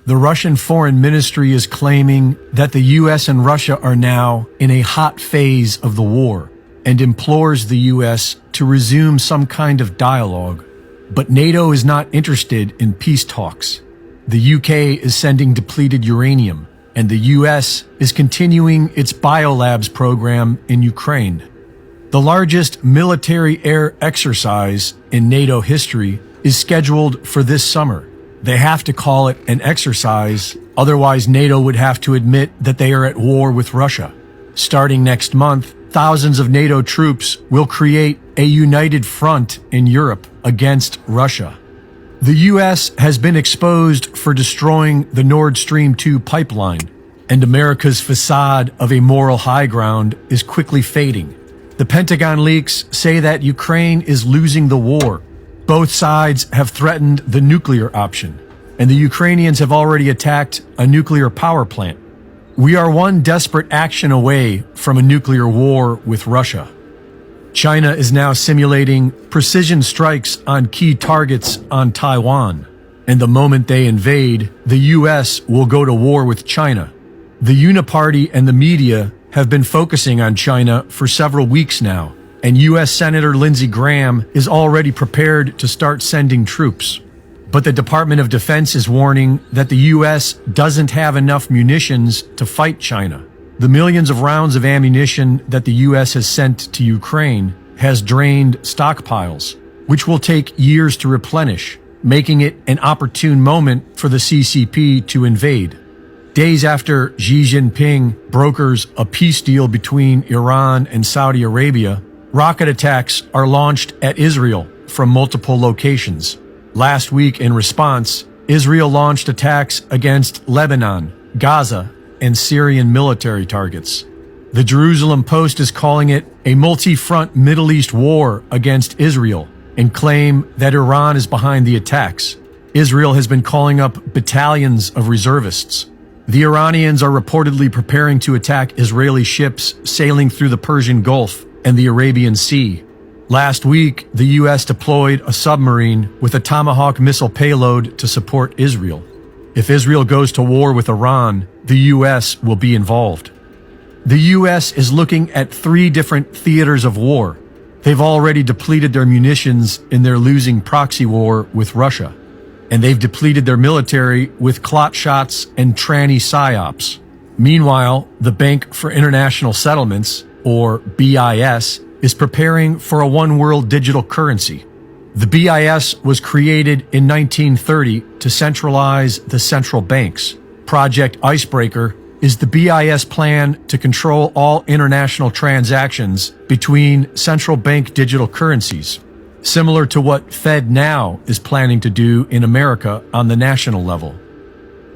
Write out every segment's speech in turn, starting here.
The Russian Foreign Ministry is claiming that the US and Russia are now in a hot phase of the war and implores the US to resume some kind of dialogue. But NATO is not interested in peace talks. The UK is sending depleted uranium, and the US is continuing its biolabs program in Ukraine. The largest military air exercise in NATO history is scheduled for this summer. They have to call it an exercise, otherwise NATO would have to admit that they are at war with Russia. Starting next month, thousands of NATO troops will create a united front in Europe against Russia. The US has been exposed for destroying the Nord Stream 2 pipeline, and America's facade of a moral high ground is quickly fading. The Pentagon leaks say that Ukraine is losing the war. Both sides have threatened the nuclear option, and the Ukrainians have already attacked a nuclear power plant. We are one desperate action away from a nuclear war with Russia. China is now simulating precision strikes on key targets on Taiwan, and the moment they invade, the US will go to war with China. The Uniparty and the media have been focusing on China for several weeks now, and U.S. Senator Lindsey Graham is already prepared to start sending troops. But the Department of Defense is warning that the U.S. doesn't have enough munitions to fight China. The millions of rounds of ammunition that the U.S. has sent to Ukraine has drained stockpiles, which will take years to replenish, making it an opportune moment for the CCP to invade. Days after Xi Jinping brokers a peace deal between Iran and Saudi Arabia, rocket attacks are launched at Israel from multiple locations. Last week, in response, Israel launched attacks against Lebanon, Gaza, and Syrian military targets. The Jerusalem Post is calling it a multi-front Middle East war against Israel and claim that Iran is behind the attacks. Israel has been calling up battalions of reservists. The Iranians are reportedly preparing to attack Israeli ships sailing through the Persian Gulf and the Arabian Sea. Last week, the U.S. deployed a submarine with a Tomahawk missile payload to support Israel. If Israel goes to war with Iran, the U.S. will be involved. The U.S. is looking at 3 different theaters of war. They've already depleted their munitions in their losing proxy war with Russia, and they've depleted their military with clot shots and tranny psyops. Meanwhile, the Bank for International Settlements, or BIS, is preparing for a one-world digital currency. The BIS was created in 1930 to centralize the central banks. Project Icebreaker is the BIS plan to control all international transactions between central bank digital currencies, similar to what FedNow is planning to do in America on the national level.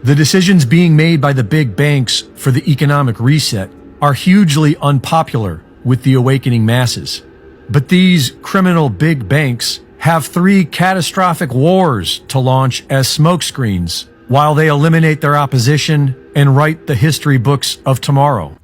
The decisions being made by the big banks for the economic reset are hugely unpopular with the awakening masses. But these criminal big banks have 3 catastrophic wars to launch as smokescreens while they eliminate their opposition and write the history books of tomorrow.